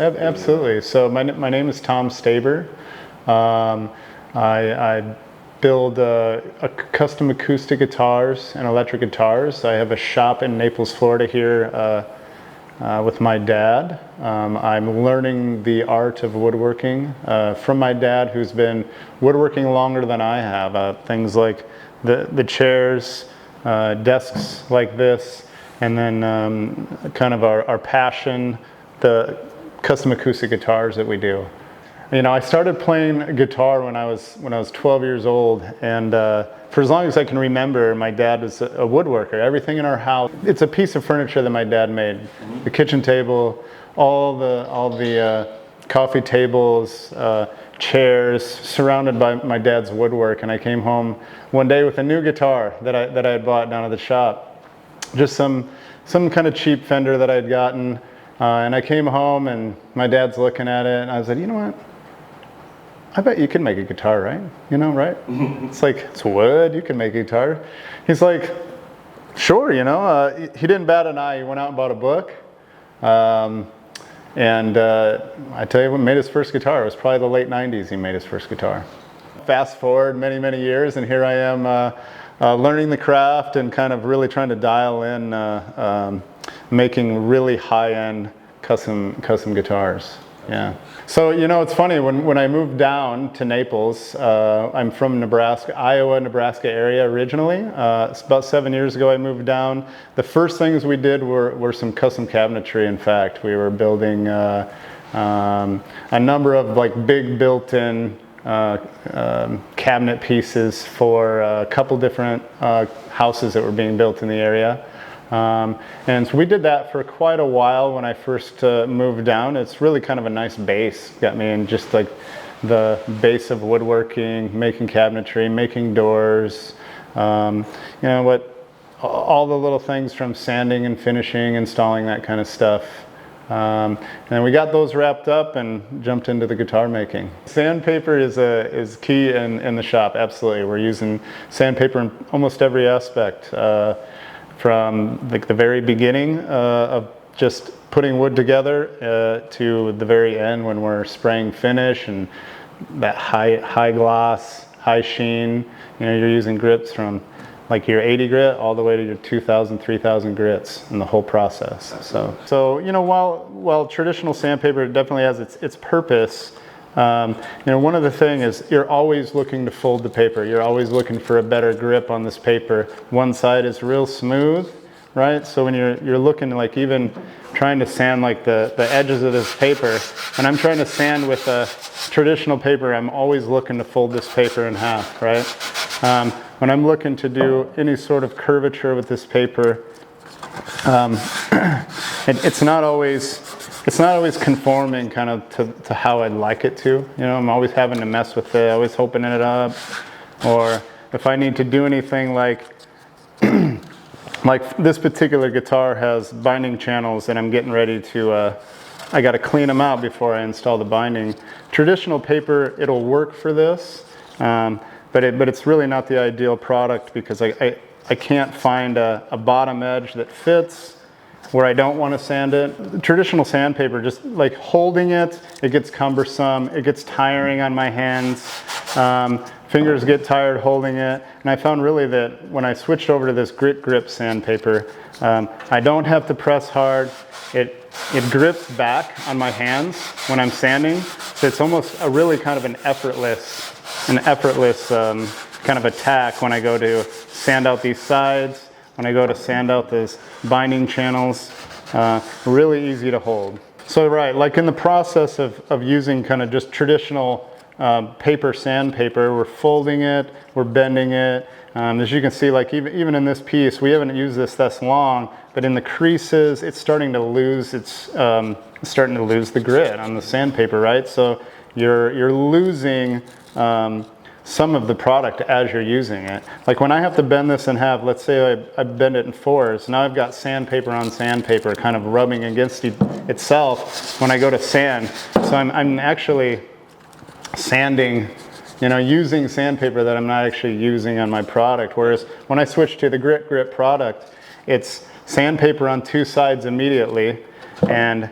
absolutely. So my name is Tom Staber. I build custom acoustic guitars and electric guitars. I have a shop in Naples, Florida here with my dad. I'm learning the art of woodworking from my dad, who's been woodworking longer than I have. Things like the chairs, desks like this, and then kind of our passion, the custom acoustic guitars that we do. You know, I started playing guitar when I was 12 years old, and for as long as I can remember, my dad was a woodworker. Everything in our house, it's a piece of furniture that my dad made. The kitchen table, all the coffee tables, chairs, surrounded by my dad's woodwork. And I came home one day with a new guitar that I had bought down at the shop, just some kind of cheap Fender that I had gotten. And I came home and my dad's looking at it, and I was like, you know what? I bet you can make a guitar, right? You know, right? It's like, it's wood, you can make a guitar. He's like, sure, you know. He didn't bat an eye. He went out and bought a book. I tell you what made his first guitar. It was probably the late 90s he made his first guitar. Fast forward many, many years, and here I am learning the craft and kind of really trying to dial in making really high-end custom guitars. Yeah. So, you know, it's funny, when I moved down to Naples, I'm from Nebraska, Nebraska area originally. It's about 7 years ago I moved down. The first things we did were some custom cabinetry. In fact, we were building a number of like big built-in cabinet pieces for a couple different houses that were being built in the area. And so we did that for quite a while when I first moved down. It's really kind of a nice base. Got me in just like the base of woodworking, making cabinetry, making doors, you know what, all the little things from sanding and finishing, installing that kind of stuff. And then we got those wrapped up and jumped into the guitar making. Sandpaper is key in the shop, absolutely. We're using sandpaper in almost every aspect. From the very beginning of just putting wood together to the very end when we're spraying finish and that high gloss, high sheen. You know, you're using grits from like your 80 grit all the way to your 2,000, 3,000 grits in the whole process. So you know, while traditional sandpaper definitely has its purpose, you know, one of the things is you're always looking to fold the paper. You're always looking for a better grip on this paper. One side is real smooth, right? So when you're looking, like even trying to sand like the edges of this paper, when I'm trying to sand with a traditional paper, I'm always looking to fold this paper in half, right? When I'm looking to do any sort of curvature with this paper, it's not always conforming kind of to how I'd like it to. You know, I'm always having to mess with it, always opening it up. Or if I need to do anything like, like this particular guitar has binding channels and I'm getting ready to, I got to clean them out before I install the binding. Traditional paper, it'll work for this, but it's really not the ideal product because I can't find a bottom edge that fits where I don't want to sand it. Traditional sandpaper, just like holding it, it gets cumbersome, it gets tiring on my hands, fingers get tired holding it. And I found really that when I switched over to this grit grip sandpaper, I don't have to press hard. It grips back on my hands when I'm sanding. So it's almost a really kind of an effortless kind of attack when I go to sand out these sides. When I go to sand out those binding channels, really easy to hold. So right, like in the process of using kind of just traditional paper sandpaper, we're folding it, we're bending it. As you can see, like even in this piece, we haven't used this long, but in the creases, it's starting to lose the grit on the sandpaper, right? So you're losing some of the product as you're using it. Like when I have to bend this in half, let's say I bend it in fours, now I've got sandpaper on sandpaper kind of rubbing against itself when I go to sand. So I'm actually sanding, you know, using sandpaper that I'm not actually using on my product. Whereas when I switch to the grit grip product, it's sandpaper on two sides immediately, and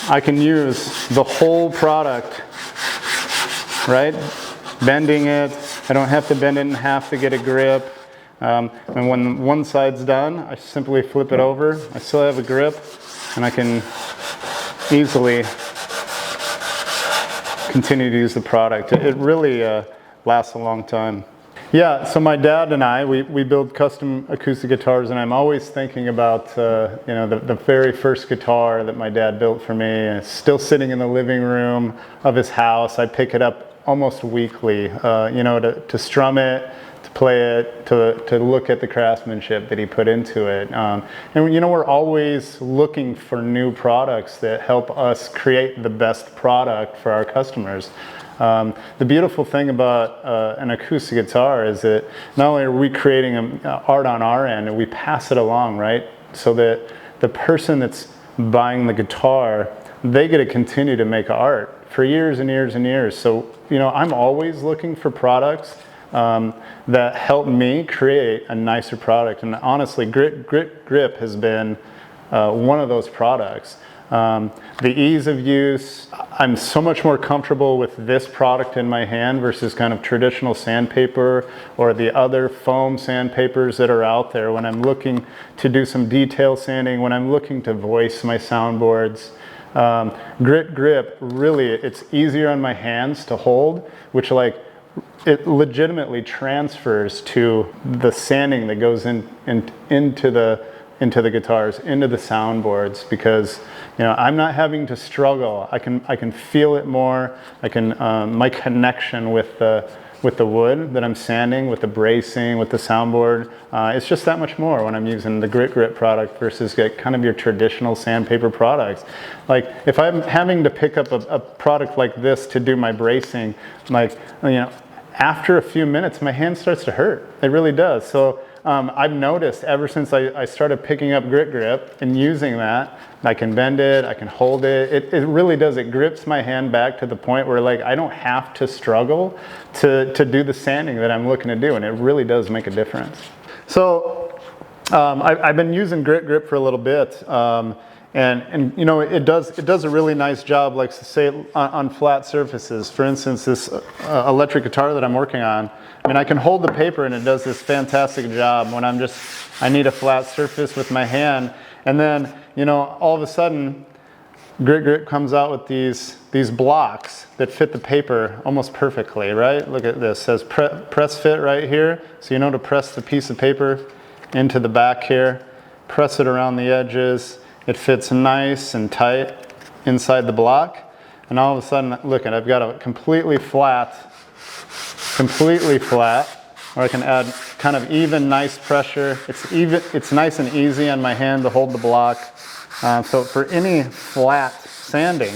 I can use the whole product, right? Bending it. I don't have to bend it in half to get a grip. And when one side's done, I simply flip it over. I still have a grip, and I can easily continue to use the product. It really lasts a long time. Yeah, so my dad and I, we build custom acoustic guitars, and I'm always thinking about you know, the very first guitar that my dad built for me. And it's still sitting in the living room of his house. I pick it up almost weekly, you know, to strum it, to play it, to look at the craftsmanship that he put into it. And you know, we're always looking for new products that help us create the best product for our customers. The beautiful thing about an acoustic guitar is that not only are we creating art on our end, and we pass it along, right? So that the person that's buying the guitar, they get to continue to make art for years and years and years. So, you know, I'm always looking for products that help me create a nicer product. And honestly, Grip has been one of those products. The ease of use, I'm so much more comfortable with this product in my hand versus kind of traditional sandpaper or the other foam sandpapers that are out there when I'm looking to do some detail sanding, when I'm looking to voice my soundboards. Grip, really, it's easier on my hands to hold, which like it legitimately transfers to the sanding that goes into the guitars, into the soundboards, because you know, I'm not having to struggle. I can feel it more. I can my connection with the wood that I'm sanding, with the bracing, with the soundboard. It's just that much more when I'm using the Grip product versus get kind of your traditional sandpaper products. Like if I'm having to pick up a product like this to do my bracing, like, you know, after a few minutes, my hand starts to hurt. It really does. So I've noticed ever since I started picking up Grip and using that, I can bend it, I can hold it. It really does. It grips my hand back to the point where like I don't have to struggle to do the sanding that I'm looking to do, and it really does make a difference. So I've been using Grip for a little bit. And you know, it does a really nice job, like say on flat surfaces. For instance, this electric guitar that I'm working on, I mean, I can hold the paper and it does this fantastic job when I need a flat surface with my hand. And then, you know, all of a sudden, Grip comes out with these blocks that fit the paper almost perfectly, right? Look at this, it says press fit right here. So you know to press the piece of paper into the back here, press it around the edges. It fits nice and tight inside the block. And all of a sudden, look, I've got a completely flat, or I can add kind of even, nice pressure. It's nice and easy on my hand to hold the block. So for any flat sanding,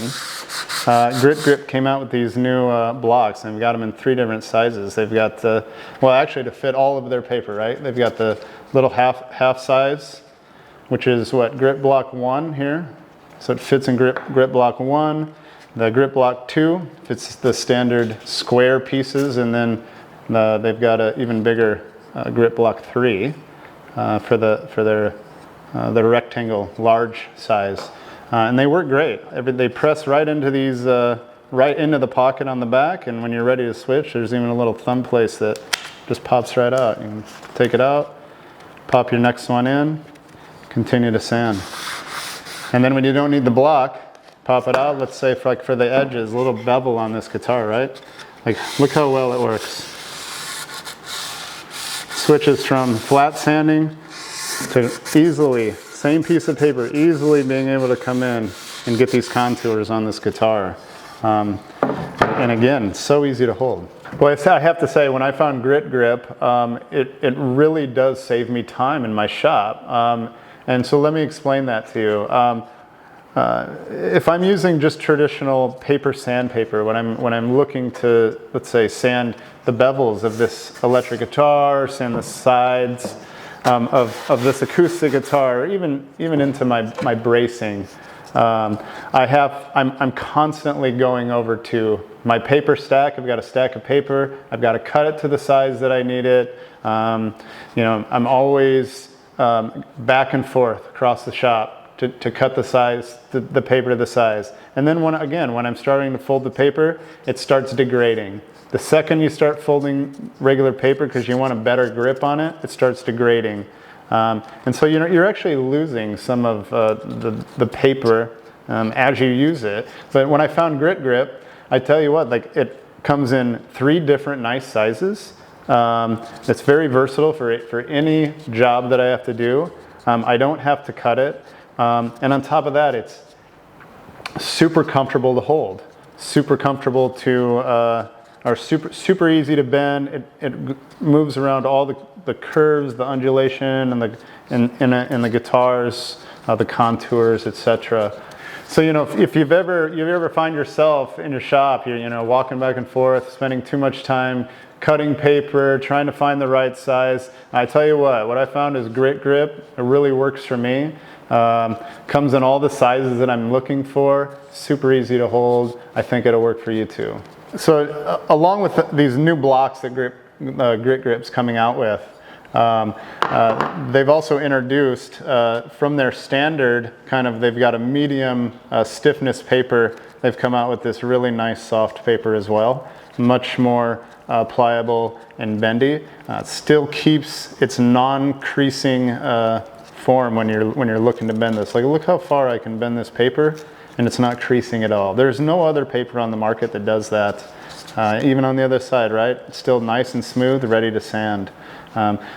Grip came out with these new blocks, and we've got them in 3 different sizes. They've got well, actually to fit all of their paper, right? They've got the little half size, which is what, Grip Block 1 here. So it fits in Grip Block 1. The Grip Block 2 fits the standard square pieces, and then they've got an even bigger Grip Block 3 for their rectangle large size. And they work great. They press right into these, right into the pocket on the back, and when you're ready to switch, there's even a little thumb place that just pops right out. You can take it out, pop your next one in, continue to sand. And then when you don't need the block, pop it out. Let's say for the edges, a little bevel on this guitar, right? Like, look how well it works. Switches from flat sanding to easily, same piece of paper, easily being able to come in and get these contours on this guitar. And again, so easy to hold. Well, I have to say, when I found Grip, it really does save me time in my shop. And so let me explain that to you. If I'm using just traditional paper sandpaper, when I'm looking to, let's say, sand the bevels of this electric guitar, sand the sides of this acoustic guitar, or even into my bracing, I'm constantly going over to my paper stack. I've got a stack of paper. I've got to cut it to the size that I need it. You know, I'm always back and forth across the shop to cut the size, the paper to the size. And then when I'm starting to fold the paper, it starts degrading. The second you start folding regular paper because you want a better grip on it, it starts degrading. And so you're actually losing some of the paper as you use it. But when I found Grit Grip, I tell you what, like it comes in 3 different nice sizes. It's very versatile for any job that I have to do. I don't have to cut it. And on top of that, it's super comfortable to hold, super comfortable to, or super easy to bend. It moves around all the curves, the undulation, and the guitars, the contours, etc. So if you ever find yourself in your shop, you're walking back and forth, spending too much time cutting paper, trying to find the right size. I tell you what I found is Grit Grip. It really works for me. Comes in all the sizes that I'm looking for. Super easy to hold. I think it'll work for you too. So along with these new blocks that Grit Grip's coming out with, they've also introduced from their standard they've got a medium stiffness paper. They've come out with this really nice soft paper as well, much more pliable and bendy. It still keeps its non-creasing form when you're looking to bend this. Like, look how far I can bend this paper and it's not creasing at all. There's no other paper on the market that does that. Even on the other side, right? It's still nice and smooth, ready to sand.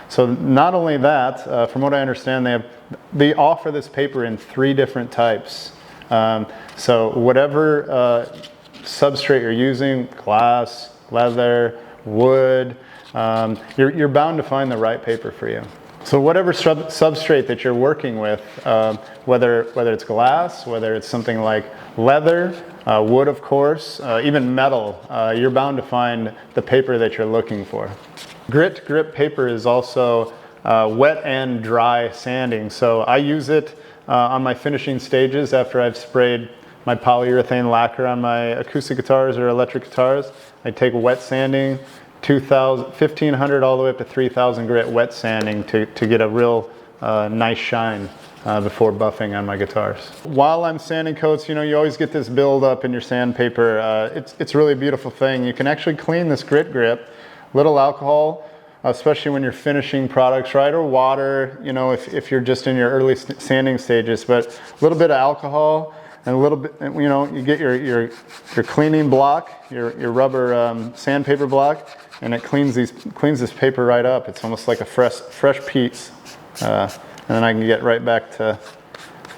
So not only that, from what I understand, they offer this paper in 3 different types. So whatever substrate you're using, glass, leather, wood, you're bound to find the right paper for you. So whatever substrate that you're working with, whether it's glass, whether it's something like leather, wood of course, even metal, you're bound to find the paper that you're looking for. Grit Grip paper is also wet and dry sanding. So I use it on my finishing stages after I've sprayed my polyurethane lacquer on my acoustic guitars or electric guitars. I take wet sanding, 1,500 all the way up to 3,000 grit wet sanding to get a real nice shine before buffing on my guitars. While I'm sanding coats, you always get this build up in your sandpaper. It's really a beautiful thing. You can actually clean this Grit Grip, little alcohol, especially when you're finishing products, right? Or water, if you're just in your early sanding stages, but a little bit of alcohol and a little bit, you get your cleaning block, your rubber sandpaper block, and it cleans this paper right up. It's almost like a fresh piece. And then I can get right back to,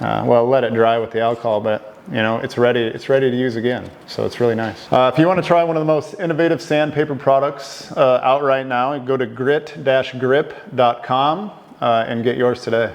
let it dry with the alcohol, but it's ready to use again. So it's really nice. If you want to try one of the most innovative sandpaper products out right now, go to grit-grip.com and get yours today.